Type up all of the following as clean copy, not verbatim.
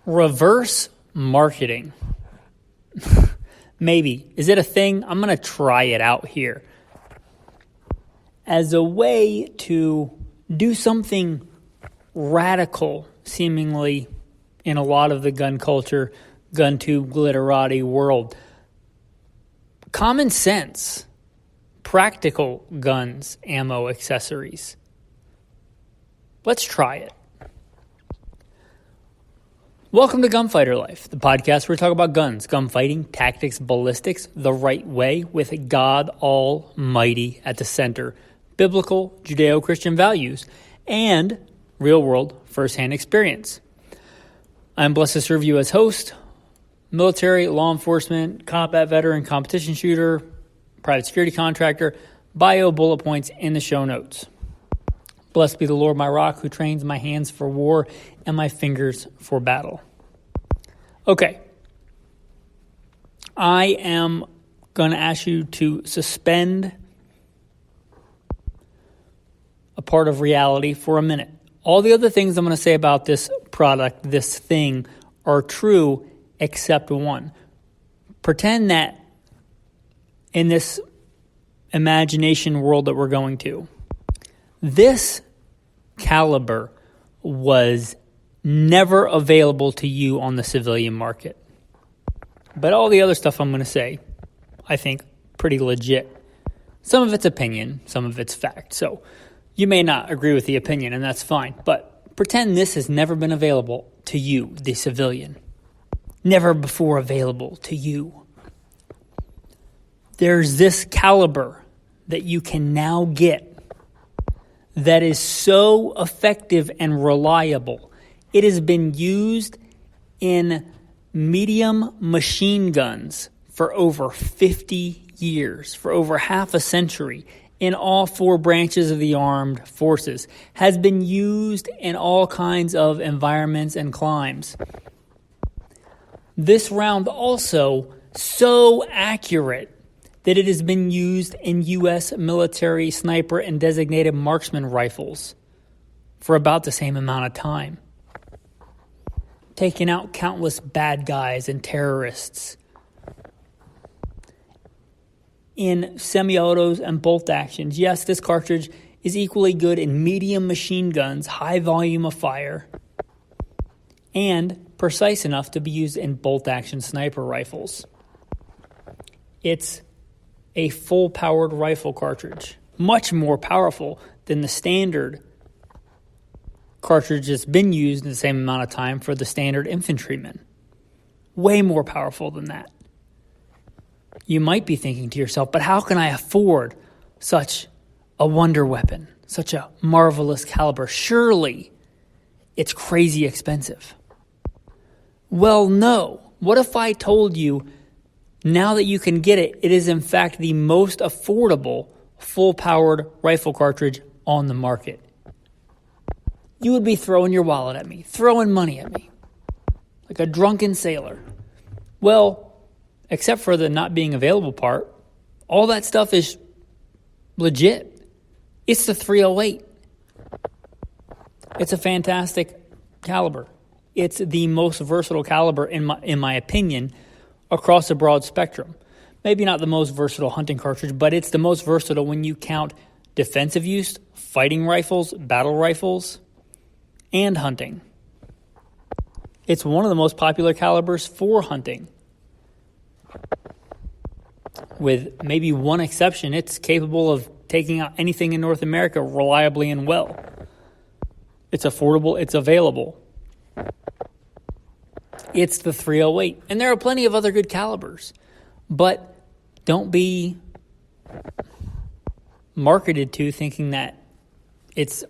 Reverse marketing. Maybe. Is it a thing? I'm going to try it out here. As a way to do something radical, seemingly, in a lot of the gun culture, gun tube, glitterati world. Common sense. Practical guns, ammo, accessories. Let's try it. Welcome to Gunfighter Life, the podcast where we talk about guns, gunfighting, tactics, ballistics, the right way, with God Almighty at the center, biblical, Judeo-Christian values, and real-world, first-hand experience. I'm blessed to serve you as host, military, law enforcement, combat veteran, competition shooter, private security contractor, bio bullet points in the show notes. Blessed be the Lord, my rock, who trains my hands for war and my fingers for battle. Okay. I am going to ask you to suspend a part of reality for a minute. All the other things I'm going to say about this product, this thing, are true except one. Pretend that in this imagination world that we're going to, this caliber was never available to you on the civilian market. But all the other stuff I'm going to say, I think, pretty legit. Some of it's opinion, some of it's fact. So you may not agree with the opinion, and that's fine. But pretend this has never been available to you, the civilian. Never before available to you. There's this caliber that you can now get that is so effective and reliable. It has been used in medium machine guns for over 50 years, for over half a century, in all four branches of the armed forces, has been used in all kinds of environments and climes. This round also so accurate that it has been used in U.S. military sniper and designated marksman rifles for about the same amount of time, taking out countless bad guys and terrorists. In semi-autos and bolt actions, yes, this cartridge is equally good in medium machine guns, high volume of fire, and precise enough to be used in bolt action sniper rifles. It's a full-powered rifle cartridge, much more powerful than the standard cartridge that's been used in the same amount of time for the standard infantryman. Way more powerful than that. You might be thinking to yourself, but how can I afford such a wonder weapon, such a marvelous caliber? Surely it's crazy expensive. Well, no. What if I told you, now that you can get it, it is in fact the most affordable full-powered rifle cartridge on the market? You would be throwing your wallet at me, throwing money at me, like a drunken sailor. Well, except for the not being available part, all that stuff is legit. It's the 308. It's a fantastic caliber. It's the most versatile caliber, in my opinion, across a broad spectrum. Maybe not the most versatile hunting cartridge, but it's the most versatile when you count defensive use, fighting rifles, battle rifles, and hunting. It's one of the most popular calibers for hunting. With maybe one exception, it's capable of taking out anything in North America reliably and well. It's affordable, it's available. It's the 308. And there are plenty of other good calibers. But don't be marketed to thinking that it's,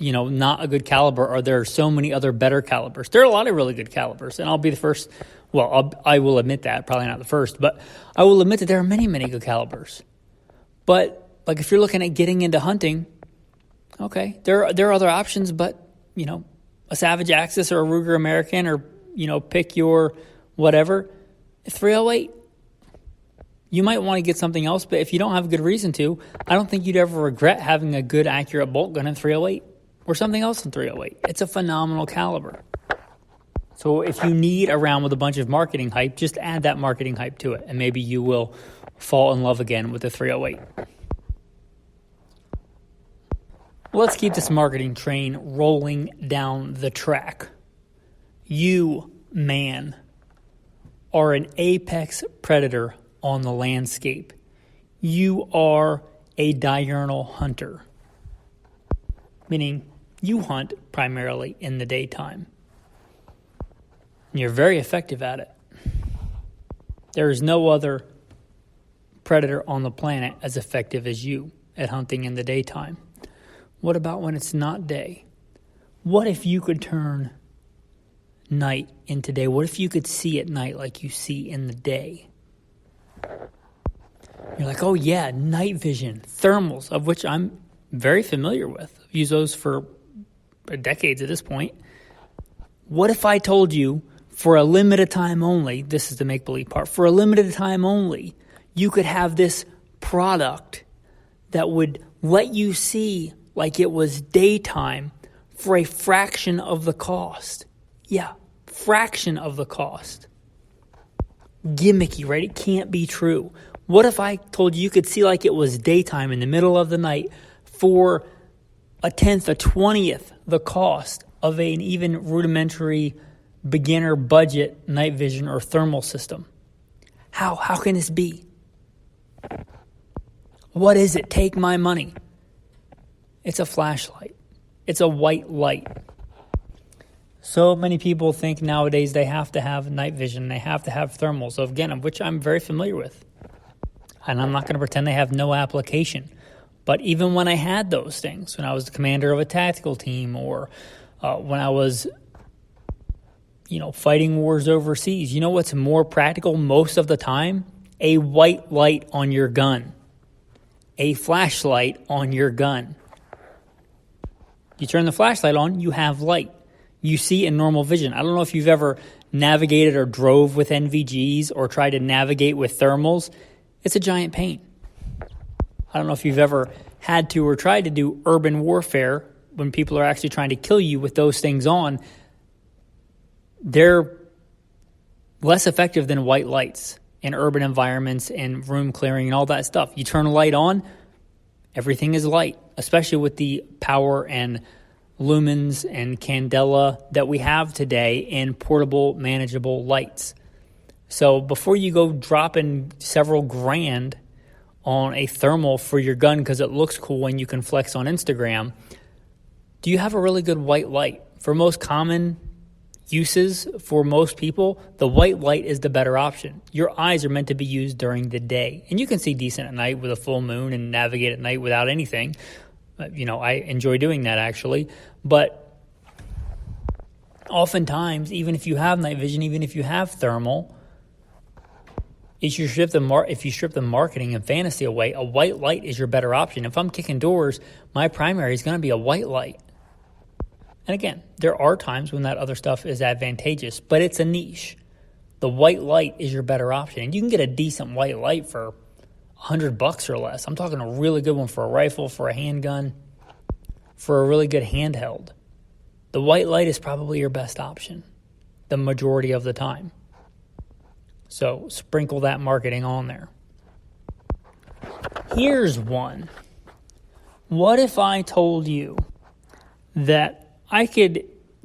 not a good caliber, or there are so many other better calibers. There are a lot of really good calibers, and I'll be the first. Well, I will admit that, probably not the first, but I will admit that there are many, many good calibers. But like if you're looking at getting into hunting, okay, there are other options, but a Savage Axis or a Ruger American, or pick your whatever, 308. You might want to get something else, but if you don't have a good reason to, I don't think you'd ever regret having a good, accurate bolt gun in 308 or something else in 308. It's a phenomenal caliber. So if you need a round with a bunch of marketing hype, just add that marketing hype to it, and maybe you will fall in love again with the 308. Let's keep this marketing train rolling down the track. You, man, are an apex predator on the landscape. You are a diurnal hunter, meaning you hunt primarily in the daytime. You're very effective at it. There is no other predator on the planet as effective as you at hunting in the daytime. What about when it's not day? What if you could turn night into day? What if you could see at night like you see in the day? You're like, oh yeah, night vision, thermals, of which I'm very familiar with. I've used those for decades at this point. What if I told you for a limited time only, this is the make-believe part, for a limited time only, you could have this product that would let you see like it was daytime for a fraction of the cost. Yeah, fraction of the cost. Gimmicky, right? It can't be true. What if I told you could see like it was daytime in the middle of the night for a 10th, a 20th the cost of an even rudimentary beginner budget night vision or thermal system? How can this be? What is it? Take my money. It's a flashlight. It's a white light. So many people think nowadays they have to have night vision, they have to have thermals, of which I'm very familiar with. And I'm not going to pretend they have no application. But even when I had those things, when I was the commander of a tactical team, or when I was, fighting wars overseas, you know what's more practical most of the time? A white light on your gun. A flashlight on your gun. You turn the flashlight on, you have light. You see in normal vision. I don't know if you've ever navigated or drove with NVGs or tried to navigate with thermals. It's a giant pain. I don't know if you've ever had to or tried to do urban warfare when people are actually trying to kill you with those things on. They're less effective than white lights in urban environments and room clearing and all that stuff. You turn a light on, everything is light, especially with the power and lumens and candela that we have today in portable, manageable lights. So before you go dropping several grand on a thermal for your gun because it looks cool and you can flex on Instagram, do you have a really good white light? For most common uses, for most people, the white light is the better option. Your eyes are meant to be used during the day. And you can see decent at night with a full moon and navigate at night without anything. I enjoy doing that actually. But oftentimes, even if you have night vision, even if you have thermal, if you strip the marketing and fantasy away, a white light is your better option. If I'm kicking doors, my primary is going to be a white light. And again, there are times when that other stuff is advantageous, but it's a niche. The white light is your better option. And you can get a decent white light for $100 or less. I'm talking a really good one for a rifle, for a handgun, for a really good handheld. The white light is probably your best option the majority of the time. So sprinkle that marketing on there. Here's one. What if I told you that I could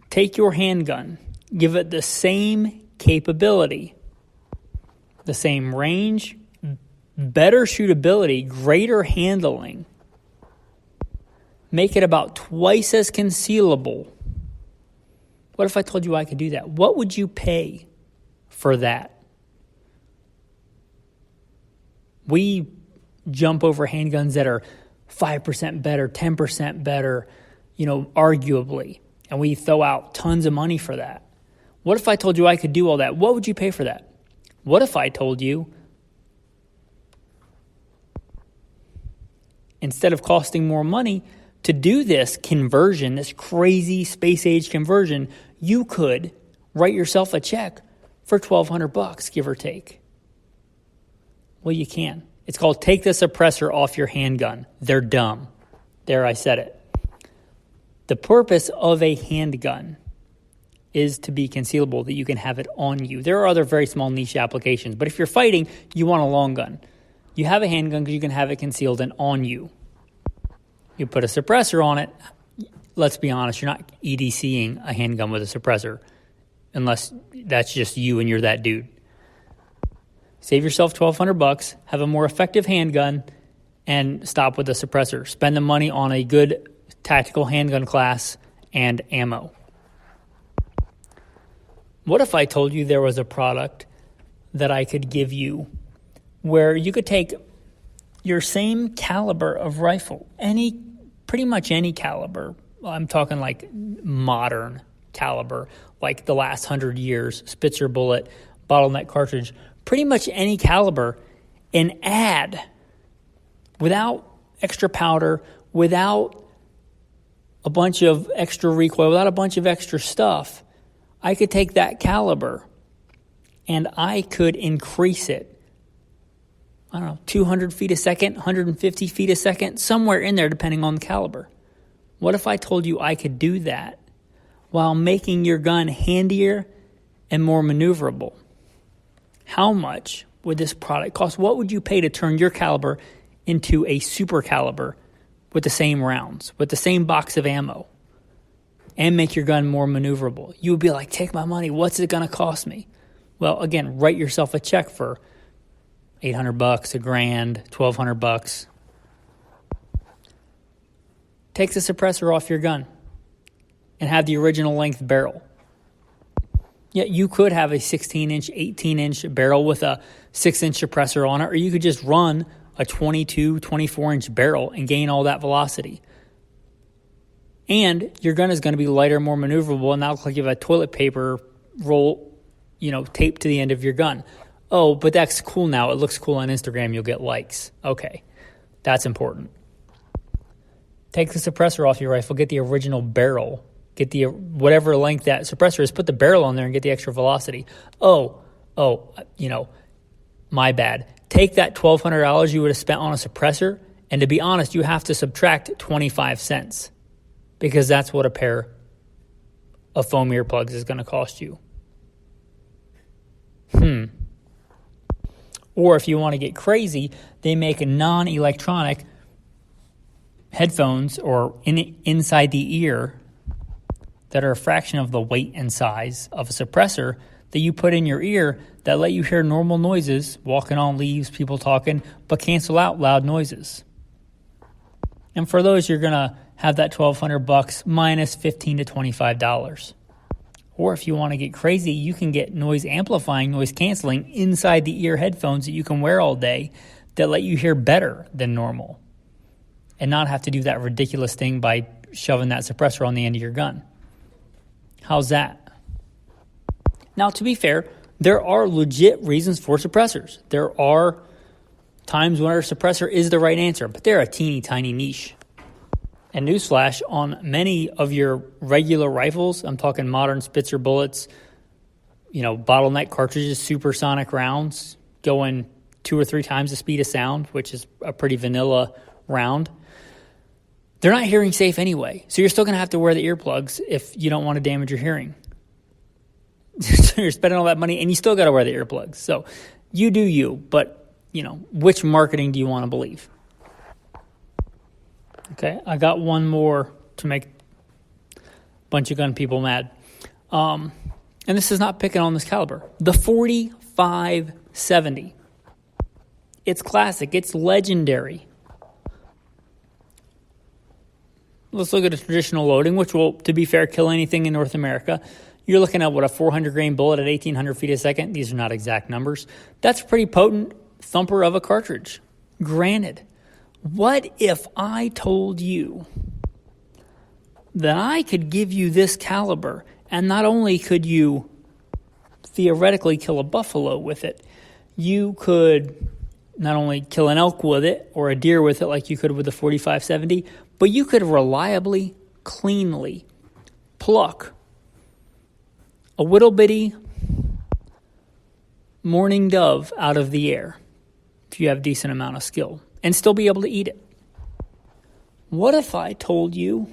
take your handgun, give it the same capability, the same range, better shootability, greater handling, make it about twice as concealable? What if I told you I could do that? What would you pay for that? We jump over handguns that are 5% better, 10% better, arguably, and we throw out tons of money for that. What if I told you I could do all that? What would you pay for that? What if I told you instead of costing more money to do this conversion, this crazy space age conversion, you could write yourself a check for $1,200, give or take? Well, you can. It's called Take the Suppressor Off Your Handgun. They're dumb. There, I said it. The purpose of a handgun is to be concealable, that you can have it on you. There are other very small niche applications, but if you're fighting, you want a long gun. You have a handgun because you can have it concealed and on you. You put a suppressor on it. Let's be honest, you're not EDCing a handgun with a suppressor unless that's just you and you're that dude. Save yourself $1,200, have a more effective handgun, and stop with the suppressor. Spend the money on a good tactical handgun class and ammo. What if I told you there was a product that I could give you where you could take your same caliber of rifle, pretty much any caliber, I'm talking like modern caliber, like the last 100 years, Spitzer bullet, bottleneck cartridge, pretty much any caliber, and add, without extra powder, without a bunch of extra recoil, without a bunch of extra stuff, I could take that caliber and I could increase it, 200 feet a second, 150 feet a second, somewhere in there depending on the caliber. What if I told you I could do that while making your gun handier and more maneuverable? How much would this product cost? What would you pay to turn your caliber into a super caliber with the same rounds, with the same box of ammo, and make your gun more maneuverable? You would be like, take my money. What's it going to cost me? Well, again, write yourself a check for $800, $1,000, $1,200. Take the suppressor off your gun and have the original length barrel. Yeah, you could have a 16-inch, 18-inch barrel with a 6-inch suppressor on it, or you could just run a 22, 24-inch barrel and gain all that velocity. And your gun is going to be lighter, more maneuverable, and that'll look like you have a toilet paper roll, taped to the end of your gun. Oh, but that's cool now. It looks cool on Instagram. You'll get likes. Okay, that's important. Take the suppressor off your rifle. Get the original barrel. Get the whatever length that suppressor is. Put the barrel on there and get the extra velocity. My bad. Take that $1,200 you would have spent on a suppressor, and to be honest, you have to subtract 25 cents because that's what a pair of foam earplugs is going to cost you. Or if you want to get crazy, they make a non-electronic headphones or inside the ear that are a fraction of the weight and size of a suppressor that you put in your ear that let you hear normal noises, walking on leaves, people talking, but cancel out loud noises. And for those, you're going to have that $1,200 minus $15 to $25. Or if you want to get crazy, you can get noise amplifying, noise canceling inside the ear headphones that you can wear all day that let you hear better than normal and not have to do that ridiculous thing by shoving that suppressor on the end of your gun. How's that? Now, to be fair, there are legit reasons for suppressors. There are times when a suppressor is the right answer, but they're a teeny tiny niche. And newsflash, on many of your regular rifles, I'm talking modern Spitzer bullets, bottleneck cartridges, supersonic rounds, going 2 or 3 times the speed of sound, which is a pretty vanilla round. They're not hearing safe anyway, so you're still going to have to wear the earplugs if you don't want to damage your hearing. So you're spending all that money, and you still got to wear the earplugs. So you do you, but, which marketing do you want to believe? Okay, I got one more to make a bunch of gun people mad. And this is not picking on this caliber. The 4570. It's classic. It's legendary. Let's look at a traditional loading, which will, to be fair, kill anything in North America. You're looking at, a 400-grain bullet at 1,800 feet a second. These are not exact numbers. That's a pretty potent thumper of a cartridge. Granted. What if I told you that I could give you this caliber, and not only could you theoretically kill a buffalo with it, you could not only kill an elk with it or a deer with it like you could with the 4570, but you could reliably, cleanly pluck a little bitty mourning dove out of the air if you have a decent amount of skill, and still be able to eat it. What if I told you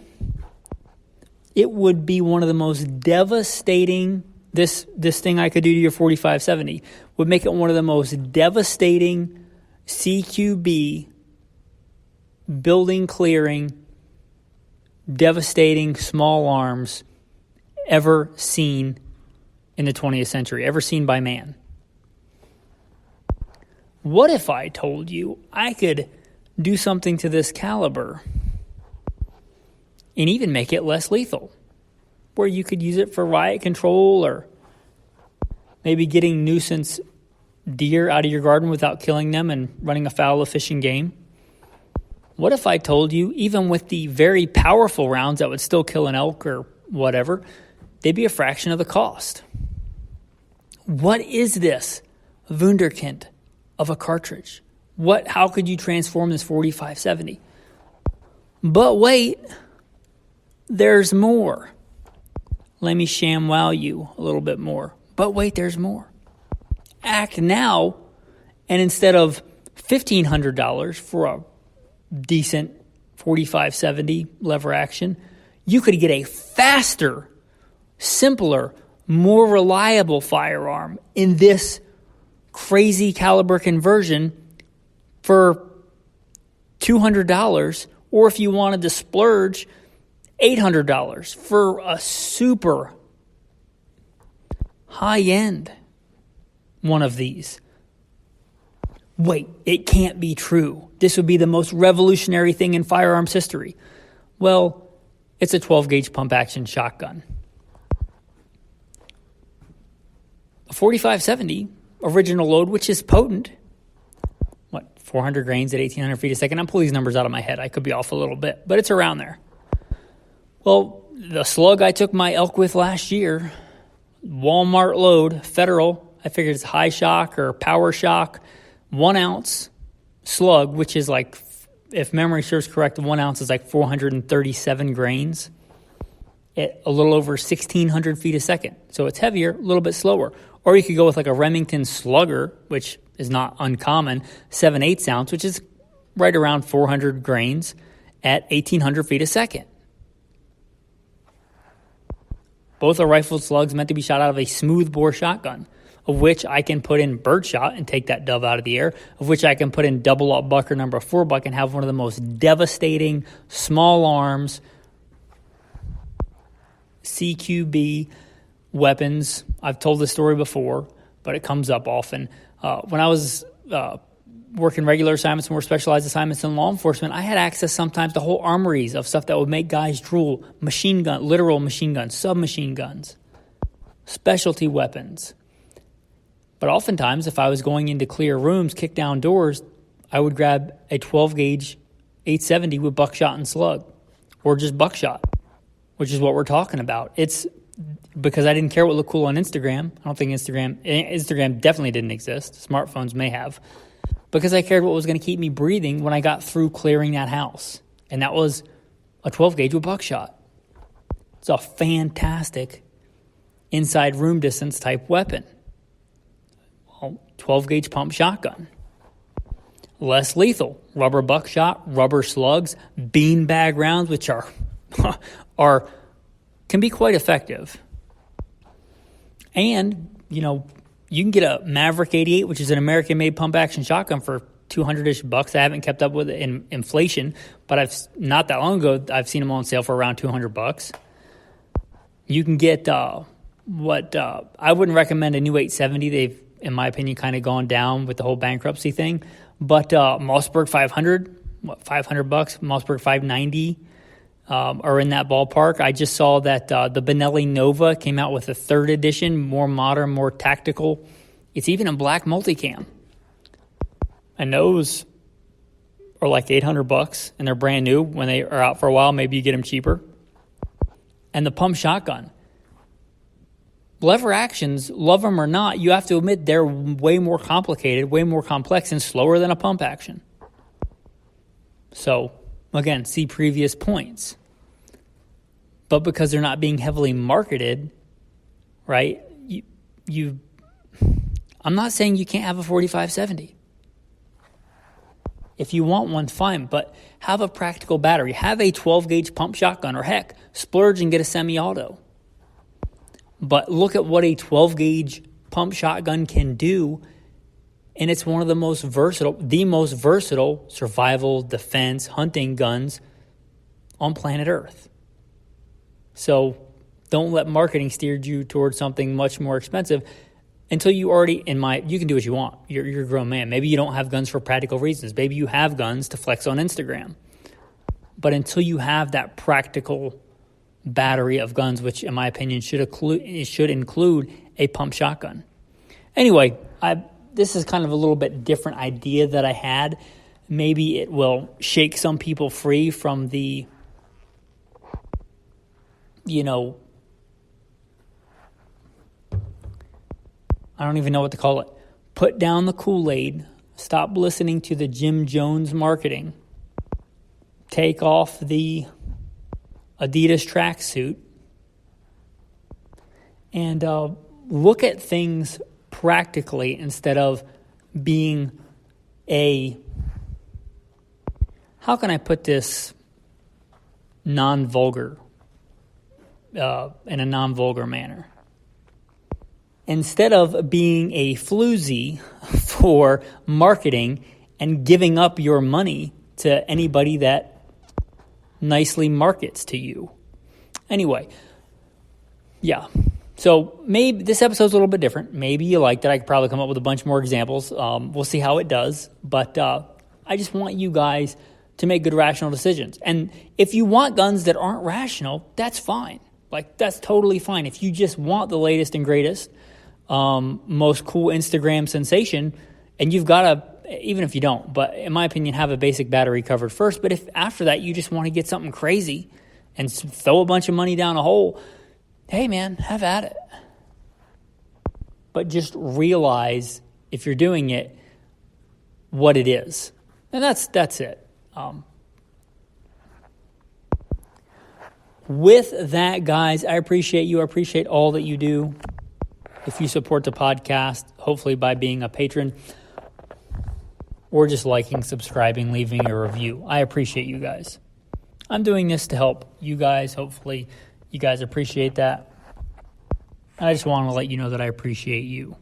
it would be one of the most devastating, this thing I could do to your 4570 would make it one of the most devastating CQB, building clearing, devastating small arms ever seen in the 20th century, ever seen by man. What if I told you I could do something to this caliber and even make it less lethal, where you could use it for riot control or maybe getting nuisance deer out of your garden without killing them and running afoul of fish and game? What if I told you, even with the very powerful rounds that would still kill an elk or whatever, they'd be a fraction of the cost? What is this wunderkind of a cartridge? How could you transform this 4570? But wait, there's more. Let me ShamWow you a little bit more. But wait, there's more. Act now, and instead of $1,500 for a decent 4570 lever action, you could get a faster, simpler, more reliable firearm in this crazy caliber conversion for $200, or if you wanted to splurge, $800 for a super high-end one of these. Wait, it can't be true. This would be the most revolutionary thing in firearms history. Well, it's a 12-gauge pump-action shotgun. A 4570 original load, which is potent, 400 grains at 1,800 feet a second. I'm pulling these numbers out of my head. I could be off a little bit, but it's around there. Well, the slug I took my elk with last year, Walmart load, Federal, I figured it's high shock or power shock, 1 ounce slug, which is like, if memory serves correct, 1 ounce is like 437 grains at a little over 1,600 feet a second. So it's heavier, a little bit slower. Or you could go with like a Remington Slugger, which is not uncommon, 7/8 ounce, which is right around 400 grains at 1,800 feet a second. Both are rifled slugs meant to be shot out of a smoothbore shotgun, of which I can put in birdshot and take that dove out of the air, of which I can put in double up buck or number 4 buck and have one of the most devastating small arms CQB weapons. I've told this story before, but it comes up often. When I was working regular assignments and more specialized assignments in law enforcement, I had access sometimes to whole armories of stuff that would make guys drool. Machine gun, literal machine guns, submachine guns, specialty weapons. But oftentimes, if I was going into clear rooms, kick down doors, I would grab a 12-gauge 870 with buckshot and slug, or just buckshot, which is what we're talking about. It's because I didn't care what looked cool on Instagram. I don't think Instagram definitely didn't exist. Smartphones may have. Because I cared what was going to keep me breathing when I got through clearing that house. And that was a 12-gauge with buckshot. It's a fantastic inside room distance type weapon. Well, 12-gauge pump shotgun. Less lethal. Rubber buckshot, rubber slugs, beanbag rounds, which are can be quite effective. And, you can get a Maverick 88, which is an American-made pump-action shotgun for $200-ish bucks. I haven't kept up with it in inflation, but not that long ago, I've seen them on sale for around $200. You can get I wouldn't recommend a new 870. They've, in my opinion, kind of gone down with the whole bankruptcy thing. But Mossberg 500, $500, Mossberg 590 are in that ballpark. I just saw that the Benelli Nova came out with a 3rd edition, more modern, more tactical. It's even in black multicam. And those are like $800, and they're brand new. When they are out for a while, maybe you get them cheaper. And the pump shotgun. Lever actions, love them or not, you have to admit they're way more complicated, way more complex, and slower than a pump action. So, again, see previous points. But because they're not being heavily marketed, right, I'm not saying you can't have a 4570. If you want one, fine, but have a practical battery. Have a 12-gauge pump shotgun, or heck, splurge and get a semi-auto. But look at what a 12-gauge pump shotgun can do, and it's one of the most versatile survival, defense, hunting guns on planet Earth. So don't let marketing steer you towards something much more expensive until you already, you can do what you want. You're a grown man. Maybe you don't have guns for practical reasons. Maybe you have guns to flex on Instagram. But until you have that practical battery of guns, which in my opinion should include a pump shotgun. Anyway, this is kind of a little bit different idea that I had. Maybe it will shake some people free from the, I don't even know what to call it. Put down the Kool-Aid. Stop listening to the Jim Jones marketing. Take off the Adidas tracksuit. And look at things practically instead of being how can I put this non-vulgar, in a non-vulgar manner? Instead of being a floozy for marketing and giving up your money to anybody that nicely markets to you. Anyway, yeah. So maybe this episode's a little bit different. Maybe you liked it. I could probably come up with a bunch more examples. We'll see how it does. But I just want you guys to make good, rational decisions. And if you want guns that aren't rational, that's fine. That's totally fine. If you just want the latest and greatest, most cool Instagram sensation, and you've got to, even if you don't, but in my opinion, have a basic battery covered first. But if after that you just want to get something crazy and throw a bunch of money down a hole, hey man, have at it. But just realize if you're doing it, what it is. And that's it. With that, guys, I appreciate you. I appreciate all that you do. If you support the podcast, hopefully by being a patron or just liking, subscribing, leaving a review. I appreciate you guys. I'm doing this to help you guys. Hopefully you guys appreciate that. I just want to let you know that I appreciate you.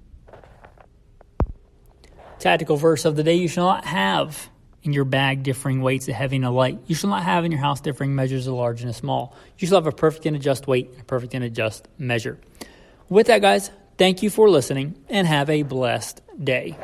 Tactical verse of the day: you shall not have in your bag differing weights, a heavy and a light. You shall not have in your house differing measures, a large and a small. You shall have a perfect and a just weight and a perfect and a just measure. With that, guys, thank you for listening and have a blessed day.